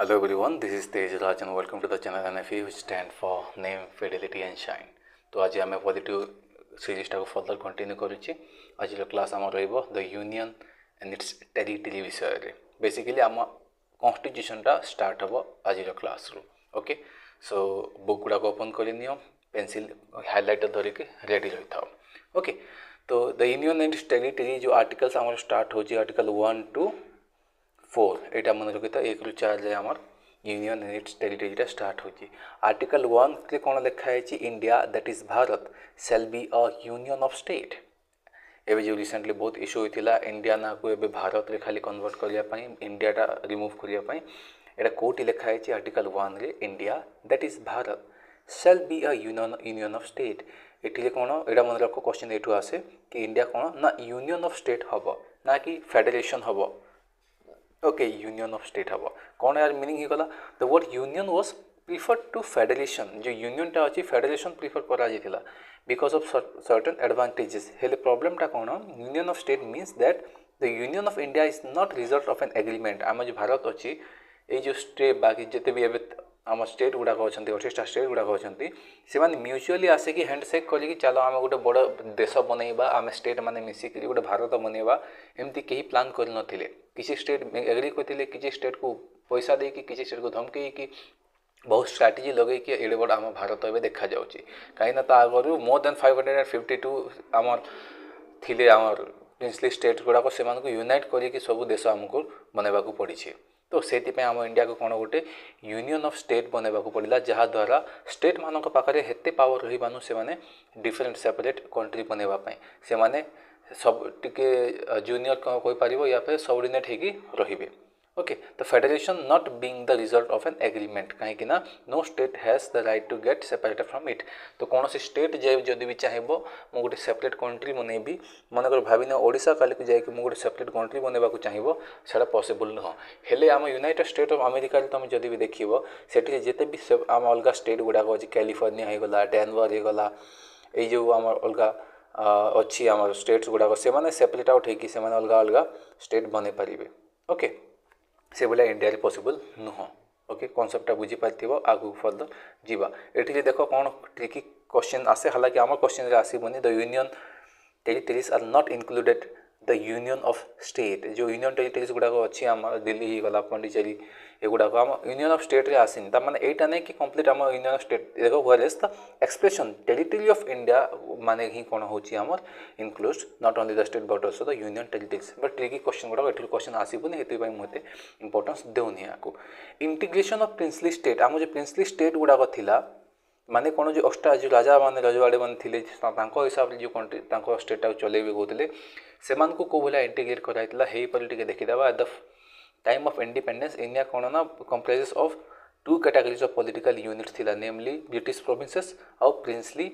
Hello everyone, this is Tej Raj and welcome to the channel NFE which stand for Name, Fidelity and Shine. तो आज आम positive series टाक further continue करुच्चे आज class आम the union and it's territory विषय रे basically आम constitution टा start हम आज क्लास रू ओके सो बुक गुड़ाक ओपन कर नियो पेंसिल हाइलाइटर धरिक रेडी रही था ओके तो the union and it's territory जो आर्टिकल्स आम स्टार्ट हो आर्टिकल 1 to 4 यहाँ मन रखी था 1 ରୁ 4 जाए आमर union and it's territory start होची आर्टिकल 1 रे कौन लिखाई India that is Bharat shall be a union of state एवं जो रिसेंटली बहुत इश्यू होता इंडिया ना को एवं भारत रे खाली कन्वर्ट करने इंडिया टा रिमूव करने यहाँ कौटी लिखाई आर्टिकल 1 रे India that is Bharat shall be a union of state ये कौन यहाँ मन रख क्वेश्चन ये आसे कि इंडिया कौन ना यूनियन ऑफ स्टेट हम ना कि फेडरेशन हम ओके यूनियन ऑफ स्टेट हम कौन यार मीनिंग ही गला the word union was preferred to federation जो यूनियन टा अच्छी फेडरेशन प्रिफर करा जाइतिला बिकॉज ऑफ सर्टेन एडवांटेजेस हेले प्रॉब्लम टा कौन union of state means that the union of India is not result of an agreement um जो भारत अच्छी ये जो स्टेट बाकी जिते भी आम स्टेट गुड़ाक अच्छा 28टा स्टेट गुड़ाक अच्छा से म्यूचुअली आसिक हैंडसेक करी चलो आम गोटे बड़ देश बनइबा आम स्टेट माने मिसिक गोटे भारत बनइबा एमती कहीं प्लान कर नथिले किसी स्टेट एग्री करते किसी स्टेट को पैसा देकी किसी स्टेट को धमकी कि बहुत स्ट्राटेजी लगे कि एडे बड़ आम भारत एवं देखा जाऊँगी कहीं आगु मोर देन 552 आमर थिले आमर प्रिंसली स्टेट गुड़ाक से यूनाइट करी सब देश आमको बनइबा पड़ी तो से आम इंडिया को कौन गोटे यूनियन ऑफ स्टेट बनइबा पड़ा जहाँद्वारा स्टेट मान पाखे हेते पावर रही से डिफरेंट सेपरेट कंट्री बनवाई से सब टिके जूनियर कौन कहीपर या फिर सबऑर्डिनेट होगी रे ओके तो federation not being the result of an agreement कहीं no state has the right to get separated from it तो कौन सी स्टेट जदि भी चाहे मु गोटे सेपरेट कंट्री बनइबी मनकर भाविने ओडिशा काली को जाकि गोटे सेपरेट कंट्री बनइबा चाहिए से पॉसिबल नुह हेले आम यूनाइटेड स्टेट ऑफ अमेरिका तुम जब भी देख से जिते भी आम अलग स्टेट गुड़ाक अच्छी कैलिफोर्निया होगला डेनवर होगला ये जो आम अलग अच्छी आम स्टेट्स गुड़ाक से सेपरेट आउट होगी अलग अलग स्टेट बन पारे ओके से भाया इंडिया पॉसिबल नुह ओके कॉन्सेप्टा बुझी पार आगु फर्दर जीवा ये देख कौन ट्रिकी क्वेश्चन आसे हालांकि आम क्वेश्चन आसबनी the union territories are not included the union of state जो यूनियन टेरिटरीज गुड़ाक अच्छी आम दिल्ली गला पांडिचेरी एगुड़ाक आम यूनियन ऑफ स्टेट रे आसीन तार एटा नहीं कि कंप्लीट आम यूनियन ऑफ स्टेट देखो whereas the expression territory of India माने ही कौन होची आमर include not only the state but also the union territories but tricky question गुड़ाक ये क्वेश्चन आसबनी ये मुझे इंपोर्टेंस देउनी आपको इंटीग्रेशन ऑफ प्रिंसली स्टेट आम जो प्रिंसली स्टेट गुड़ाक थिला माने कौन जो अष्टा जो राजा माने रजवाड़े मैंने थे हिसाब से जो कंट्री स्टेट चलेबे कहते से कौ भाया इंटीग्रेट कराइला देखीदा at the time of independence India कौन ना comprises of 2 categories of political units थिला नेमली ब्रिटिश प्रोविंसेस और प्रिंसली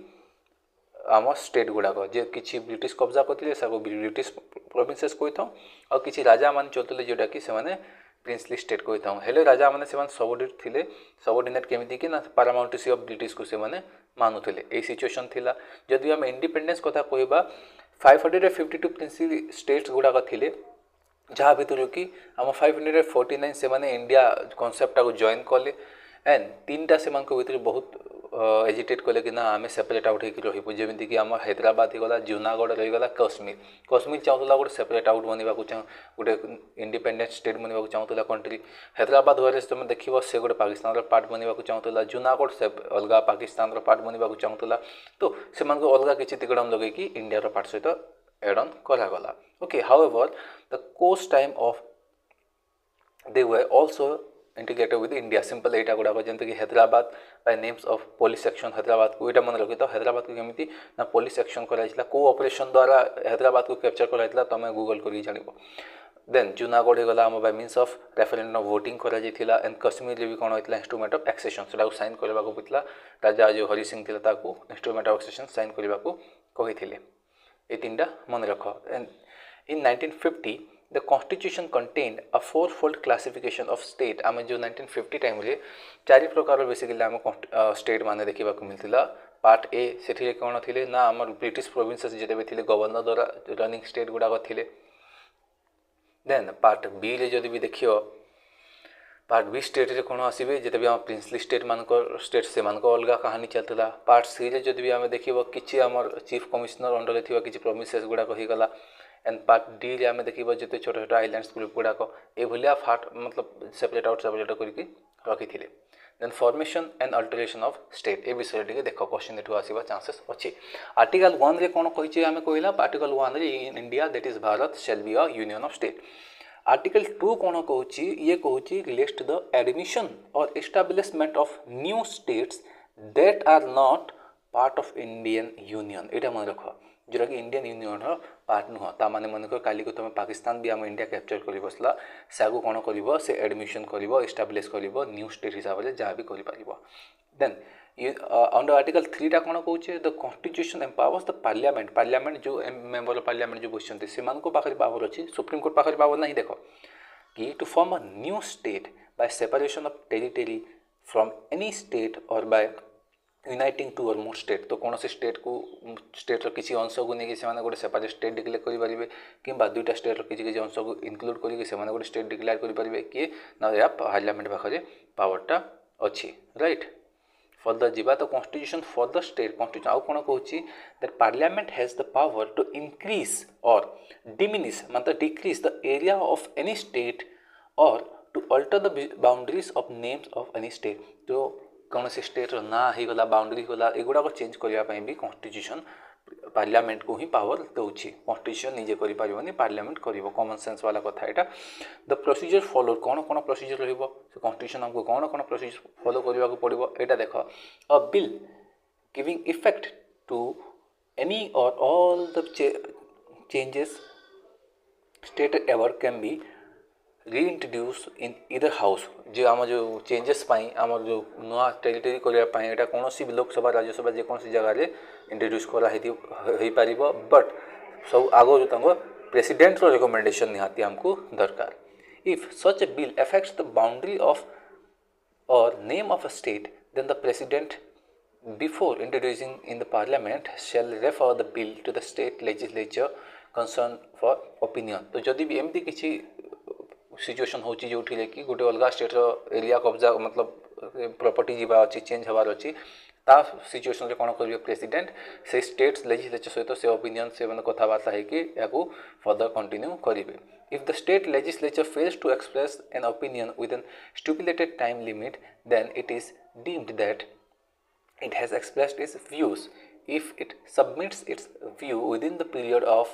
आम स्टेट गुड़ाक जे किसी ब्रिटिश कब्जा करते ब्रिटिश प्रोविंसेस कही था और किसी राजा मान चलते जोटा कि से प्रिंसली स्टेट कही था हेले राजा मैंने सबऑर्डिनेट थे सबऑर्डिनेट केमिति कि ना पारामाउंटेसी ऑफ ब्रिटिश को से मानुले यही सिचुएशन थिला जदि आम इंडिपेंडेंस कथा कहबा 552 प्रिंसली स्टेट्स गुड़ाक थे जहाँ भितर कि आम 549 से इंडिया कॉन्सेप्ट को जॉइन कले एंड 3टा से भर बहुत एजिटेट कले कि ना आम सेपरेट आउट हो जमीन कि आम हैदराबाद होगला जूनागढ़ रहीगला कश्मीर चाहूला गोटे सेपरेट आउट बनवा गोटे इंडिपेंडेंट स्टेट बनवा चाहूला कंट्री हैदराबाद वाले तुम देख से गोटे पाकिस्तान पार्ट बनवा चाहूला जूनागढ़ से अलग पाकिस्तान पार्ट बनवा चाहूला तो से अलग किसी तिकड़म लगे कि इंडिया पार्ट सहित एड ऑन करागला okay however the course time of they were also integrated with India simple एटा गुड़ाक जमीन Hyderabad by names of police section Hyderabad को यहाँ मन रखी तो हैदराबाद को केमी ना पुलिस सेक्शन कराइला को ऑपरेशन द्वारा हैदराबाद को कैप्चर कराइला तुम गूगल कर जान देन जूनागढ़ होगला आम bye means of referendum voting करा एंड कश्मीर भी कौन होता इंस्ट्रूमेंट ऑफ एक्सेशन से साइन करने को पड़ता राजा जो हरि सिंह था इंस्ट्रूमेंट ऑफ एक्सेशन साइन करने को कही ये 3टा मन रख इन 1950 the constitution contained a 4-fold classification of state आम जो 1950 टाइम रे 4 प्रकार बेसिकली आम स्टेट माने देखा मिलता पार्ट ए से कौन थे ना आम ब्रिटिश प्रोविंसेस जिते भी थे गवर्नर द्वारा रनिंग स्टेट गुड़ाक थे देन पार्ट बी रे जदि भी देख पार्ट बी स्टेट रे कौन आसबे जिते भी आम प्रिंसली स्टेट मानक स्टेट से मानक अलग कहानी चलता। पार्ट सी रे जदि भी आम देखिए किसी आम चीफ कमिशनर अंडर थी किसी प्रोमिसेस गुड़ाक होगला। एंड पार्ट डी रे आम देखिए जिते छोट छोट आइलैंड्स ग्रुप गुड़ाक ये फाट मतलब सेपरेट आउट करके रखी। Then formation and alteration of state ए विषय टे देख क्वेश्चन एठू आसवा चांसेस अच्छी। आर्टिकल 1 रे कौन कही आम कहला आर्टिकल 1 रे in India that is Bharat shall be a union of state. Article 2 कौन कहूँ ये कहूँ लिस्ट द एडमिशन और establishment of new states that are not part of Indian union. यहाँ मन रख जोटा कि इंडियन यूनियन पार्ट नुह ता माने मन कर काली को तुम पाकिस्तान भी आम इंडिया कैप्चर कर बसला से कौन कर से एडमिशन कर एस्टाब्लिश कर न्यू स्टेट हिसाब से जहाँ भी कर। देन अंडर आर्टिकल 3 टा कौन कहूँ the constitution empowers the parliament. Parliament जो मेंबर ऑफ पार्लियामेंट जो बसते से पाखे पावर अच्छी सुप्रीम कोर्ट पाखे पावर नहीं देख कि to form a new state by separation of territory from any state or by uniting two or more state. तो कौन से स्टेट को स्टेट किसी अंश को नहीं कि गोटे सेपरेट स्टेट डिक्लेयर करेंगे कि दुईटा स्टेट किसी अंश को इनक्लूड करके गोटे स्टेट डिक्लेयर करेंगे किए ना या पार्लियामेंट पाखे पावरटा अच्छी राइट। फर्दर जीवा तो constitution for the state constitution आउ कौन कहूँ that parliament has the power to increase और डिमिनिश मतलब decrease the area of any state और to alter the boundaries of names of any state. तो कौन से स्टेट ना होगा बाउंड्री होगा एगुड़ा को चेंज करने भी कॉन्स्टिट्यूशन पार्लियामेंट को ही पावर दूसरी। कॉन्स्टिट्यूशन निजे कर पार्लियामेंट कर कॉमन सेंस वाला कथा यहाँ। द प्रोसीजर फॉलो कौन कौन प्रोसीजर रही कॉन्स्टिट्यूशन आमको कौन कौन प्रोसीजर फॉलो करने पड़ो यहाँ देख a bill giving effect to any और all the changes state ever can be reintroduce in इधर हाउस जो आम जो चेंजेस आम जो नुआ टेरिटरी करने कौन भी लोकसभा राज्यसभा जेकोसी जगह इंट्रोड्यूस कराई बट सब आगो जो प्रेसिडेंट रिकमेंडेशन निहाती आमको दरकार। If such a bill effects the boundary of और name of a state then the president before introducing in the parliament shall refer the bill to the state legislature concern for opinion. तो जदि भी एमती किसी situation हो जो कि गोटे अलग स्टेट एरिया कब्जा मतलब प्रॉपर्टी जीवा अच्छी चेंज हबार अच्छी ता सिचुएशन कौन करेंगे प्रेसिडेंट से स्टेट्स लेजिस्लेचर सहित से ओपिनियन से मैंने कथबार्ता है फर्दर कंटिन्यू करेंगे। If the state legislature fails to express an opinion with an stipulated time limit then it is deemed that it has expressed its views. If it submits its view within the period of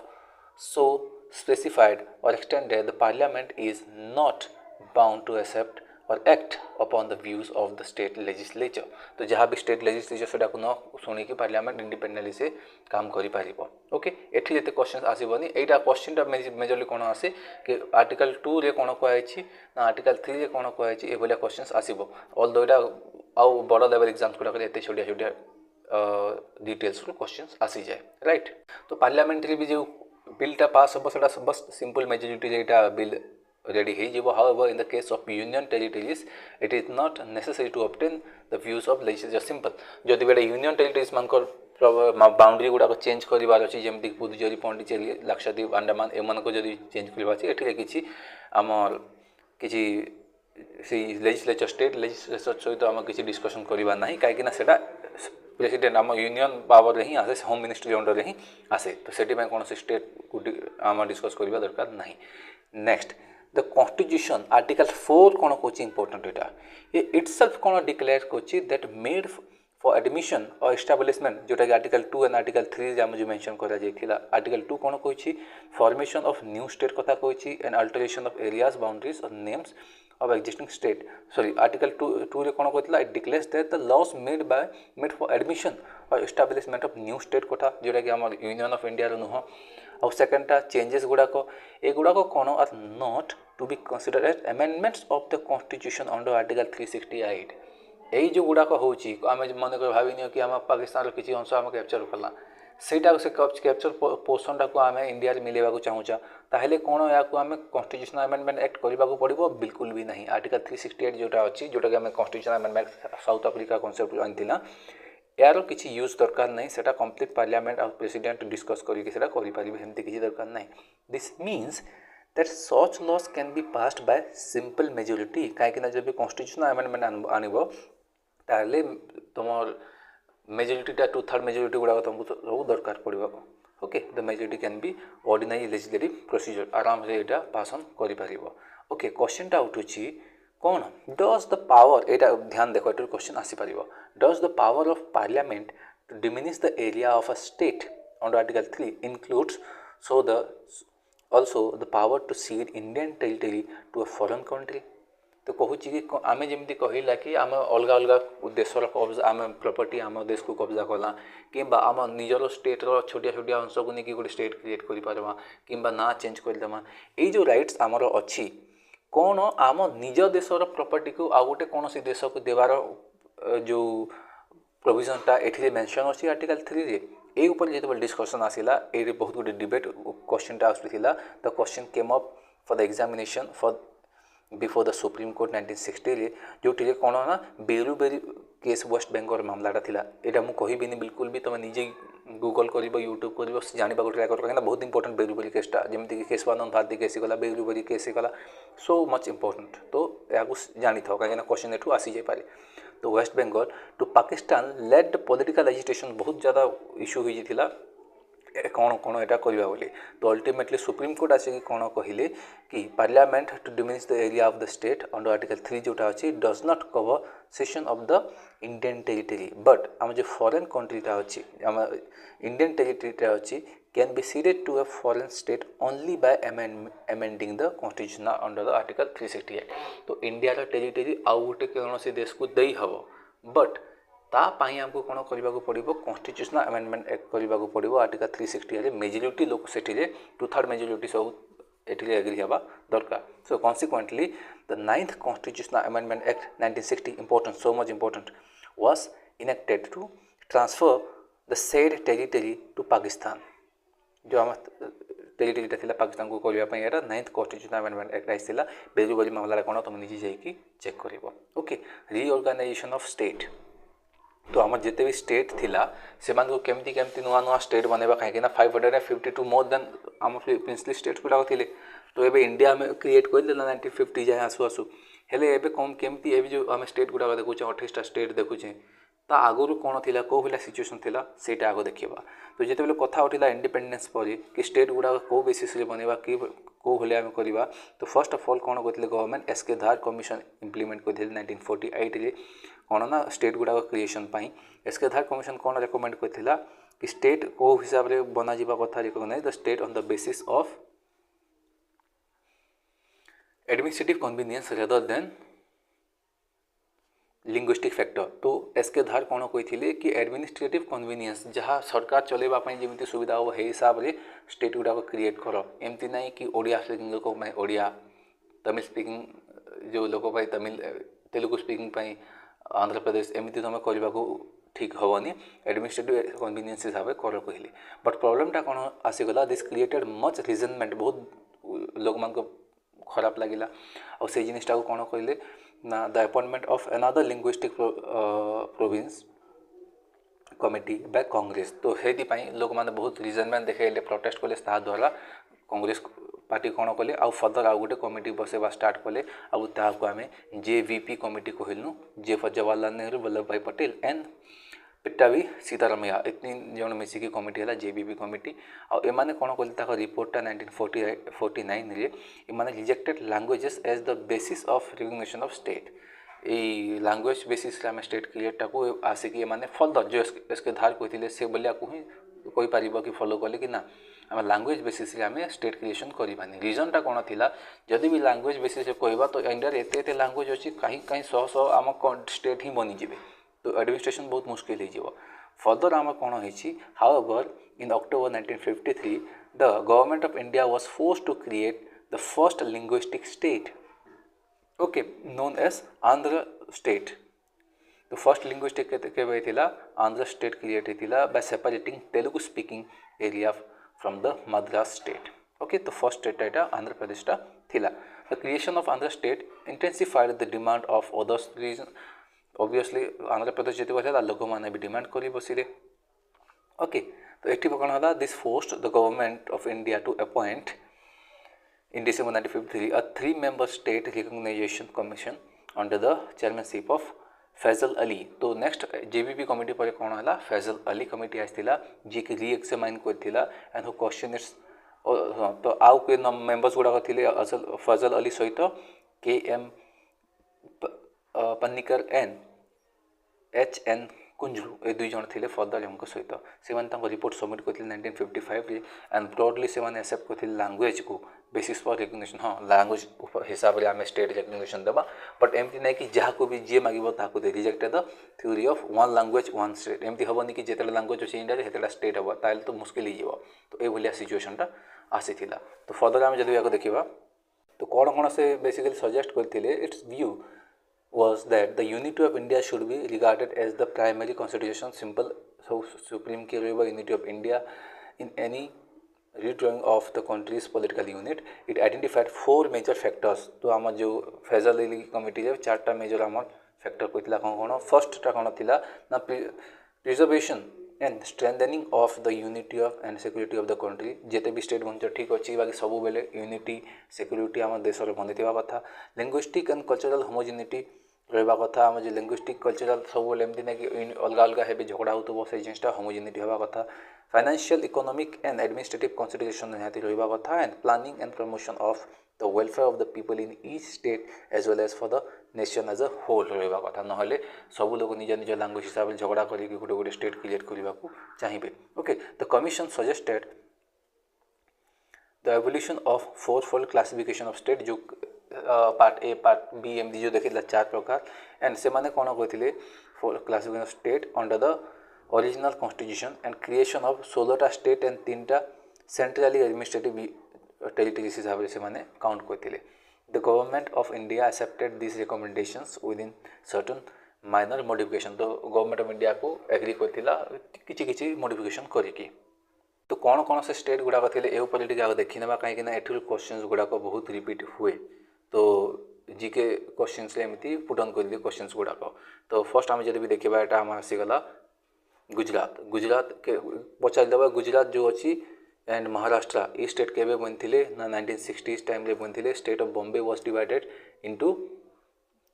so specified or extended, the parliament is not bound to accept or act upon the views of the state legislature. तो जहाँ भी state legislature से न शुणी कि parliament independently से काम करें। ओके एठी जते क्वेश्चन आसबनी एटा क्वेश्चन मेजरली कौन आसे कि आर्टिकल 2 रे कौन कहुई ना आर्टिकल 3 रे कौन कहुई ये भाया क्वेश्चन आसब ऑल दो यहाँ आउ बड़ लेवल एग्जाम्स गुड़ाक एत छोटिया छोटिया डिटेल्स क्वेश्चन आसी जाए राइट। तो पार्लियामेंट भी जो बिलटा पास हम से बस सिंपल मेजोरिटी यहाँ बिल रेडी हो। However in the case of union territories it is not necessary to obtain the views of legislature simple जदि भी यूनियन टेरिटरीज मानकर बाउंड्री गुड़ाक चेंज करार अच्छी जमीक पुदुचेरी पौंडीचेरी लाक्षाद्वीप अंडमान एम को जब चेंज करवा ये आम किसी लेजिस्लेचर स्टेट लेजिस्लेचर सहित आम किसी डिस्कसन करवा ना कहीं सेटा प्रेसिडेंट आम यूनियन पावर ही आसे होम मिनिस्ट्री अंडर ही आसे तो से कौन से स्टेट को आम डिस्कस करवा दरकार ना। नेक्स्ट द कॉन्स्टिट्यूशन आर्टिकल 4 कौन कौच इंपोर्टेंट यहाँ ये इटसेल्फ कौन डिक्लेयर करुच्ची दैट मेड फॉर एडमिशन और एस्टाब्लिशमेंट जोटा कि आर्टिकल 2 एंड आर्टिकल 3 आम जो मेंशन करा जाइथिला। आर्टिकल 2 कौन कहुची फॉर्मेशन ऑफ न्यू स्टेट कथा कहुची and alteration of areas boundaries और names of existing state sorry article 2 रे कौन कहला it declares that the laws made for admission or establishment of new state कथा जोटा कि हमर यूनियन ऑफ इंडिया रो नुह और सेकंडटा चेंजेस गुड़ाक ए गुड़ाक कौन are not to be considered as amendments of the constitution under article 368 यही जो गुड़ाक होची आम मन कर भाविनी कि आम पाकिस्तान किसी अंश आम कैप्चर कला सेटा से कैप्चर पोर्सन को आम इंडिया मिलेगा चाहूचा ताहले कौन या आम कॉन्स्टिट्यूशनल अमेंडमेंट एक्ट करने को पड़ो बिल्कुल भी नहीं। आर्टिकल 368 जोटा अच्छी जोटा कि आम constitutional amendment South Africa concept आनीला यार किसी यूज दरकार नहीं सेटा कंप्लीट पार्लियामेंट और प्रेसिडेंट डिस्कस करके करें किसी दरकार नहीं। This means that such laws can be passed by simple majority कहीं जब constitutional amendment आनिबो ताले तुम मेजोरिटीटा 2/3 मेजोरिटी गुड़ा तुमको सब दरकार पड़ो okay the majority can be ordinary legislative procedure आराम से यहाँ पास ऑन कर ओके क्वेश्चनटा उठुची कौन डज द पावर यहाँ ध्यान देख क्वेश्चन आसीपर does the power of parliament to diminish the area of a state under article 3 includes so the also the power to cede Indian territory to a foreign country तो कहूँ कि आम जमी कहला कि आम अलग अलग देशर कब्जा आम प्रॉपर्टी आम देश को कब्जा कला कि आम निजर स्टेट्र छोटिया छोटिया अंश को लेकिन गोटे स्टेट क्रिएट करवा कि ना चेंज करदेमा ये जो राइट्स आमर अच्छी कौन आम निज देशर प्रॉपर्टी को आउ गोटे कौन सी देश को देवार जो प्रोविजनटा ये मेंशन अच्छी आर्टिकल 3 रे ये ऊपर जो डिस्कसन आसला ये बहुत गोटे डिबेट क्वेश्चनटा आसूला the question came up for the examination for before the Supreme Court 1960 रे जो कौन ना बेरुबेरी केस वेस्ट बेंगल मामलाटा थिला एटा मु कहिबिनी बिल्कुल भी तुम निजे गूगल कर यूट्यूब कर जाना ट्राए कर कहीं बहुत इंपोर्टेंट बेरुबेरी केसटा जमीक कि केशवानंद भारती केस गला बेरुबेरी केस गला सो मच इंपोर्टेंट तो या जानी था कहीं क्वेश्चन एठू आसी जाए तो West Bengal to Pakistan led political agitation बहुत ज़्यादा इश्यू हो कौन कौन यहाँ करवा बोली तो अल्टीमेटली सुप्रीम कोर्ट आसिक कौन कहले कि parliament to diminish the area of the state under article 3 जोटा अच्छी does not cover cession of the Indian territory but um जो फॉरेन कंट्रीटा अच्छी आम इंडियन टेरिटरीटा अच्छी can be ceded to a foreign state only by amending the constitution under the article 368 तो India territory आउ गोटे कौन देश को दे हम बट तापाई आमको कौन करने पड़ो कॉन्स्टिट्यूशनल अमेंडमेंट एक्ट करने पड़ो आर्टिकल 360 मेजोरिटी लोक से 2/3 मेजोरिटी सब ये एग्री हवा दरकार so consequently the 9th constitutional amendment act 1960 important so much important was enacted to transfer the said territory to Pakistan जो आम टेरिटरीटा थी पाकिस्तान को करने यहाँ 9th कॉन्स्टिट्यूशनल अमेंडमेंट एक्ट आसाला बेरुबेरी मामला कौन तुम निजे जाकि चेक कर ओके रिऑर्गेनाइजेशन ऑफ स्टेट तो आम जिते भी स्टेट थिला से केमती केमती नुआ नुआ स्टेट बनवा कहीं 552 मोर देन आम प्रिंसली स्टेट गुड़ाक थे तो ये इंडिया में क्रिएट करदेला 1950 जाए आसु आसु हेले एबे कम केमती ए जो आम स्टेट गुड़ाक देखुचे 28टा स्टेट देखुचे ता आगुरी कौन थी कौ भाया सिचुएसन थी सेटा आग देखा तो जिते बेले कथा उठिला इंडिपेंडेंस पर कि स्टेट गुड़ाक कौ बेसिस बनवा कि कौ भाया आम करवा तो फर्स्ट ऑफ ऑल कौन कहते government S K Dhar commission implement करते 1948 रे कौन ना स्टेट गुड़ाक क्रिएशन एसके धार कमिशन कौन रेकमेंड करथिला कि स्टेट को हिसाब से बना जावा कथा recognise the state on the basis of administrative convenience rather than linguistic factor तो एसके धार कौन कही कि एडमिनिस्ट्रेटिव कन्वीनियंस जहाँ सरकार चलवाई जमी सुविधा हो हिसाब से स्टेट गुड़ाक क्रिएट कर एमती ना कि ओडिया स्पीकिंग लोक ओडिया तमिल स्पीकिंग जो लोक तमिल तेलुगु स्पीकिंग आंध्र प्रदेश एमती तुम करने को ठीक हेनी एडमिनिस्ट्रेटिव कन्वीनियंस हिसाब से कर कहली बट प्रोब्लेमटा कौन आसीगला दिस क्रिएटेड मच रिजनमेंट बहुत लोक मान खराब लगिला और से जिनिसटा कौन कहले ना the appointment of another linguistic province committee by Congress तो से लोक मैंने बहुत रिजनमेंट देखेले प्रोटेस्ट कले द्वारा कांग्रेस पार्टी कौन कले आउ फर्दर आउ गोटे कमिटी बसवा स्टार्ट कले आउ आम JVP कमिटी कहलु जे फॉर जवाहरलाल नेहरू वल्लभ भाई पटेल एंड पिट्टावी सीतारामैया इतनी जन मिसिकी कमिटी है JVP कमिटी आने कौन कले रिपोर्टा 1949 रे इमाने rejected languages as the basis of recognition of state ये लैंग्वेज बेसिस आम स्टेट क्रिएटा को आसिक माने फर्दर जो एसके धार कहते से बोलिया को ही कहीपर कि फॉलो कले कि ना आम लैंग्वेज बेसिस आम स्टेट क्रिएशन करवानी रिजनटा कौन थिला जदि भी लैंग्वेज बेसिस कहवा तो इंडिया एत लैंग्वेज अच्छी कहीं कहीं 100 आम स्टेट ही बनीजे तो एडमिनिस्ट्रेशन बहुत मुश्किल हो फर्दर आम कौन होती however in October 1953 the government of India was forced to create the first linguistic state okay known as Andhra state तो फर्स्ट लिंग्विस्टिक के आंध्र स्टेट क्रिएट होता by separating Telugu speaking area from the Madras state okay तो first state यहाँ आंध्र प्रदेश थिला the creation of Andhra state intensified the demand of others region obviously Andhra Pradesh जो था लोक मैंने भी डिमांड कर बसिले ओके तो ये कौन है this forced the government of India to appoint in December 1953, a 3-member state recognition commission under the chairmanship of Fazal Ali. तो नेक्स्ट जेबीपी कमिटी पर कौन है फैजल अली कमिटी आसाला जी के री एक्जामाइन करथिला एंड हु क्वेश्चन्स तो आउ के मेंबर्स गुड़ाक थे असल फैजल अली सहित K M Panikkar and H N Kunzru ए दुई जन थे फर्दर एम सहित से रिपोर्ट सबमिट करते 1955 एंड ब्रॉडली से एक्सेप्ट करते लैंग्वेज को बेसिस फॉर रिकग्निशन। हाँ लैंग्वेज हिसाब से आम स्टेट रिकग्निशन देवा बट एमती ना कि जहाँ को भी जी मांग ताको they rejected the theory of one language one state एमती हेनी कि जिते लैंग्वेज अच्छे इंडिया से स्टेट हम ताल तो मुस्किल हो तो ये सिचुएशनटा आसीला। तो फर्दर आम जब या देखा तो कौन कौन से बेसिकली सजेस्ट करते it's view was that the unity of India should be regarded as the primary constitution symbol. So supreme के unity of India in any redrawing of the country's political unit. It identified 4 major factors. तो आम जो Faizal Ali committee 4टा major आम factor कहला कौन फर्स्टा कौन थिला ना preservation and strengthening of the unity of and security of the country जेते भी स्टेट बन ठीक अच्छी बाकी सब बेले यूनिटी सिक्योरिटी आम देश बंदी कथा लिंग्विस्टिक एंड कल्चरल होमोजेनिटी रहा कथा आम जो लिंग्विस्टिक कल्चरल सब एमती ना कि अलग अलग हे झगड़ा हो से जिनटा होमोजेनिटी हवा कथा financial economic and administrative consideration निहाती रहा कथा and planning and promotion of the welfare of the people in each state as well as for the nation as a whole रहा कथा ना सब लोग निज निज लैंग्वेज हिसाब से झगड़ा करके गोटे गोटे स्टेट क्रिएट करने को चाहिए। Okay the commission suggested the evolution of 4-fold classification of state जो पार्ट ए पार्ट बी एमती जो देखा 4 प्रकार एंड से माने कौन कहते classification of state under the original constitution and creation of 16टा स्टेट एंड 3टा सेंट्रली एडमिनिस्ट्रेटिव टेरिटरीज हिसाब से माने काउंट करते। The government of India accepted this recommendations with in certain minor modification. तो गवर्नमेंट ऑफ इंडिया को agree करथिला किछि मॉडिफिकेशन करके। तो कौन कौन से स्टेट गुड़ाक थे ये देखी ना कहीं क्वेश्चन गुड़ाक बहुत रिपीट हुए तो जीके क्वेश्चन एमती पुटन कर दिए क्वेश्चन गुड़ाक। तो फर्स्ट आम जब भी देखा यहाँ आम आसीगला गुजरात गुजरात के पचारिदेवा गुजरात जो अच्छी एंड महाराष्ट्र ये स्टेट के बनते ना 1960s टाइम बनते state of Bombay was divided into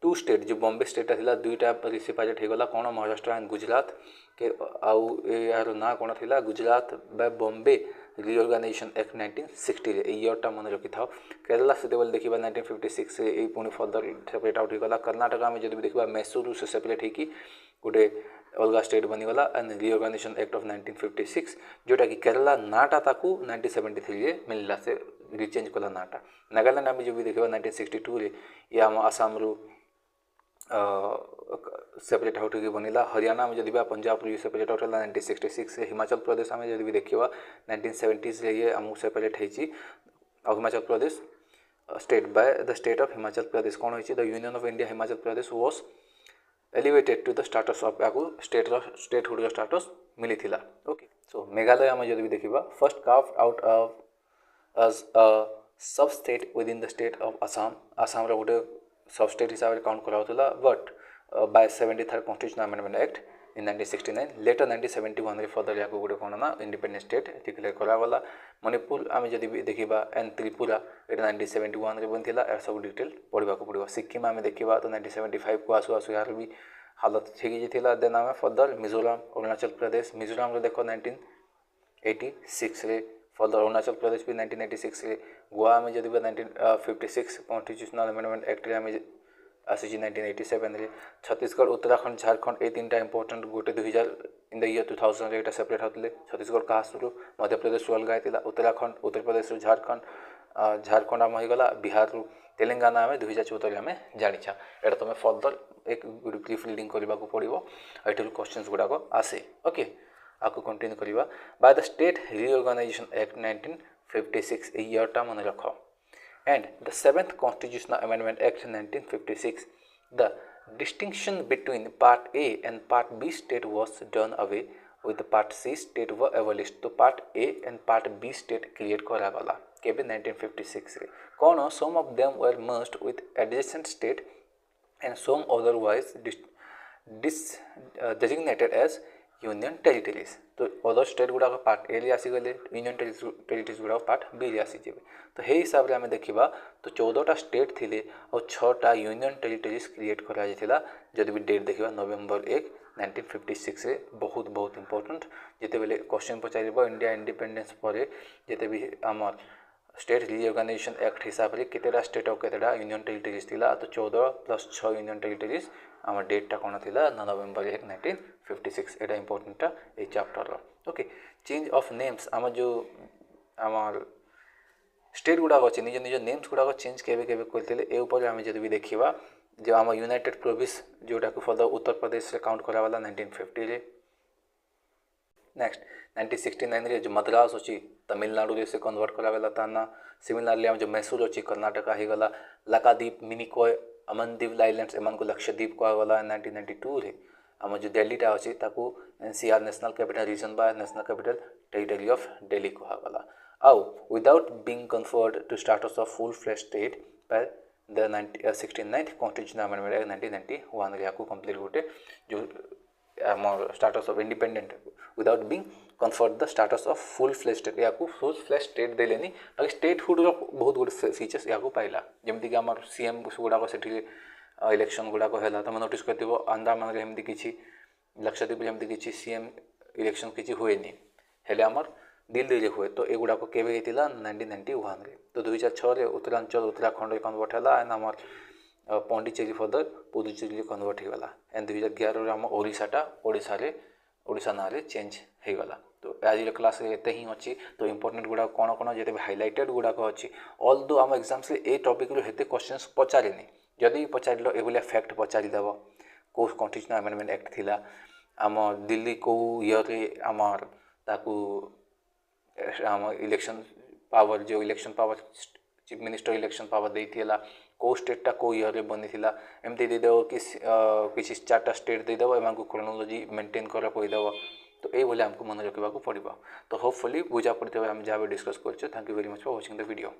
2 state जो बॉम्बे स्टेटा थिला 2टा सेपरेट होगला कौन महाराष्ट्र एंड गुजरात के आउ यार ना कौन थिला गुजरात बाय बॉम्बे रिओर्गानाइजेशन एक्ट 1960 ईयरटा मन रखी था। केरला से देखा 1956 से ये पुणी फर्दर सेपरेट आउट होगला। कर्नाटक में जब देखा मैसूर से सेपरेट होगी गोटे अलग स्टेट बनीगला एंड रिओर्गानाइजेशन एक्ट ऑफ 1956 जोटा कि केरला नाटा ताकू 1973 मिलला से रिचेंज कला नाटा। नागालैंड आम जो भी देखा 1962 ये आम आसाम रु सेपरेट आउट होगी बनीला। हरियाणा में जब पंजाब रु सेपरेट आउट है 1966 से। हिमाचल प्रदेश में जब भी देखा 1970s ये आमको सेपरेट होती Himachal Pradesh state by the state of Himachal Pradesh कौन होती the union of India Himachal Pradesh was elevated to the status of आपको स्टेटहुड स्टाटस मिली थिला। ओके सो मेघालय में जब भी देखा first carved out of as a sub state within the state of Assam. Assam गोटे सब स्टेट हिसाब से काउंट कराला but by 73rd constitutional amendment act in 1969 letter 1971 further या गोटे कौन ना इंडिपेंडेंट स्टेट डिक्लेयर करागला। मणिपुर आम जब भी देखा एंड त्रिपुरा ये 1971 बनता यार सब डिटेल पढ़ा पड़ो। सिक्किम आम देखा तो 1975 को आसु आसु यार भी हालत ठीक जाता। देन आम फर्दर मिजोराम अरुणाचल प्रदेश मिजोराम देख 1986 फर्दर अरुणाचल प्रदेश भी 1986 गोवा में जब 1956 कॉन्स्टिट्यूशनल अमेंडमेंट एक्ट आसी 1987 छत्तीसगढ़ उत्तराखंड झारखंड ये 3टा इंपोर्टेंट गोटे 2000 इन द ईयर 2000 ये सेपरेट होते छत्तीसगढ़ कासरू मध्य प्रदेश अलग होता उत्तराखंड उत्तर प्रदेश झारखंड झारखंड आम होगला बिहार तेलंगाना में 2014 आम जाचा। यहाँ तुम फर्दर एक ब्रीफ रीडिंग करने को पड़ो ये क्वेश्चन गुड़ाक आसे। ओके आपको कंटिन्यू करवा बाय द स्टेट रिओर्गानाइजेशन एक्ट 1956 ईयरटा मन रख and the 7th Constitutional Amendment Act 1956, the distinction between Part A and Part B state was done away with the Part C state were abolished. तो Part A and Part B state create करागला केबे 1956 रे कौन some of them were merged with adjacent state and some otherwise designated as union territories. तो other state गुड़ाक part A आसीगले union territories गुड़ाक part B आसीजे। तो हे हिसाब से आम देखा तो 14टा स्टेट थिले और 6टा यूनियन टेरिटरीज क्रिएट करा जदि भी डेट देखा नवेम्बर 1 1956 रे बहुत बहुत इंपोर्टेंट जिते बेले क्वेश्चन पचार इंडिया इंडिपेंडेंस पर जिते भी आम स्टेट रिओर्गानाइजेशन एक्ट हिसाब से केतेटा स्टेट और केतेटा यूनियन टेरिटरीज थिला तो 14 + 6 यूनियन टेरिटरीज आम डेटा कौन थिला नवेम्बर 1 1956 एटा important A chapter. Okay change of names आम जो आम स्टेट गुड़ाक अच्छे निज निज नेम्स गुड़ाक चेंज केवे केवे करते ए ऊपर आम जब भी देखा जो आम यूनाइटेड प्रोविंस जोटा को फर्दर उत्तर प्रदेश काउंट कराला 1950 रे। नेक्स्ट 1969 रे जो मद्रास अच्छी तमिलनाडु से कन्वर्ट कराला ताना। सिमिलरली आम जो मैसूर अच्छी कर्नाटक होगला। लकाद्वीप मिनिकॉय अमनदीप आइलैंड्स एम को लक्षद्वीप कहगला 1992 रे। आम जो दिल्लीटा अच्छी NCR नेशनल कैपिटल रीजन बा national capital territory of Delhi कहगला। आउ without being conferred to status of full fledged state by the 69th constitutional amendment 1991 रे आपको कंप्लीट गोटे जो आम status of independent without being conferred the status of full fledged state या full fledged state देलेनी बाकी स्टेटहुड बहुत good features या पाइला जमीक कि आम सीएम गुड़ाक से इलेक्शन गुड़ाक है तुम नोटिस कर अंडमान एमती किसी लक्षद्वीप जमी किसी सीएम इलेक्शन किसी हुए हेले आमर दिल्ली रे हुए तो एगुड़ाक केवे होता 1991 रे। तो 2006 रे उत्तरांचल उत्तराखंड कन्वर्ट है एंड आमर पौंडीचेरी फर्दर पुदुचेरी कन्वर्ट होगला एंड 2011 आम ओडिशा ना चेंज होगला। तो आज क्लास एते ही अच्छी तो इंपोर्टेंट गुड़ा कौन कौन जो हाइलाइटेड गुड़ाक अच्छी ऑल दो आम एग्जाम से ए टॉपिक हेते क्वेश्चंस पचारे जदि पचार एभलिया फैक्ट पचारिदेव कौ कॉन्स्टिट्यूशनल अमेंडमेंट एक्ट थिला आम दिल्ली कौ ईयर आमर ताकू आम इलेक्शन पावर जो election power chief minister election power देला कौ स्टेटा कौ ईयर बनी एमती देदेव कि किसी 4टा स्टेट देदेव एम क्रोनोलॉजी मेंटेन कर कहीदेव। तो ये आमको मन रखा पड़ो। तो होपफुली बुझा पड़े आम जहाँ भी डिस्कस कर। Thank you very much for watching the video.